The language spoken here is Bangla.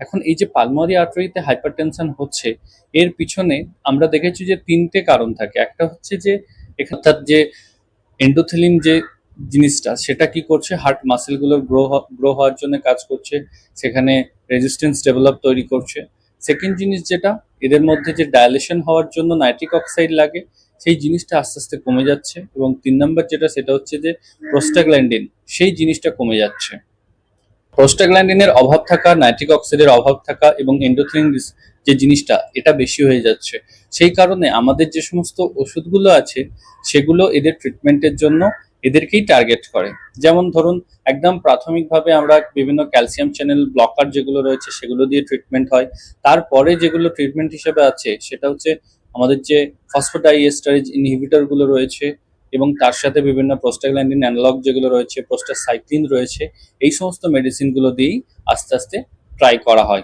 এখন এই যে পালমোনারি আর্টারিতে হাইপারটেনশন হচ্ছে, এর পিছনে আমরা দেখেছি যে তিনটে কারণ থাকে। একটা হচ্ছে যে অর্থাৎ যে এন্ডোথেলিন যে জিনিসটা, সেটা কি করছে, হার্ট মাসেলগুলোর গ্রো হওয়ার জন্য কাজ করছে, সেখানে রেজিস্ট্যান্স ডেভেলপ তৈরি করছে। সেকেন্ড জিনিস যেটা, এদের মধ্যে যে ডায়ালেশন হওয়ার জন্য নাইট্রিক অক্সাইড লাগে, সেই জিনিসটা আস্তে আস্তে কমে যাচ্ছে। এবং 3 নম্বর যেটা, সেটা হচ্ছে যে প্রোস্টাগ্ল্যান্ডিন, সেই জিনিসটা কমে যাচ্ছে। প্রোস্টাগ্ল্যান্ডিনের অভাব থাকা, নাইট্রিক অক্সাইডের অভাব থাকা এবং এন্ডোথেলিন যে জিনিসটা, এটা বেশি হয়ে যাচ্ছে। সেই কারণে আমাদের যে সমস্ত ওষুধগুলো আছে, সেগুলো এদের ট্রিটমেন্টের জন্য এদেরকেই টার্গেট করে। যেমন ধরুন, একদম প্রাথমিকভাবে আমরা বিভিন্ন ক্যালসিয়াম চ্যানেল ব্লকার যেগুলো রয়েছে, সেগুলো দিয়ে ট্রিটমেন্ট হয়। তারপরে যেগুলো ট্রিটমেন্ট হিসেবে আছে, সেটা হচ্ছে আমাদের যে ফসফোডাইএস্টারেজ ইনহিবিটর গুলো রয়েছে, এবং তার সাথে বিভিন্ন প্রোস্টাগ্ল্যান্ডিন অ্যানালগ যেগুলো রয়েছে, প্রোস্টাসাইক্লিন রয়েছে, এই সমস্ত মেডিসিনগুলো দিয়েই আস্তে আস্তে ট্রাই করা হয়।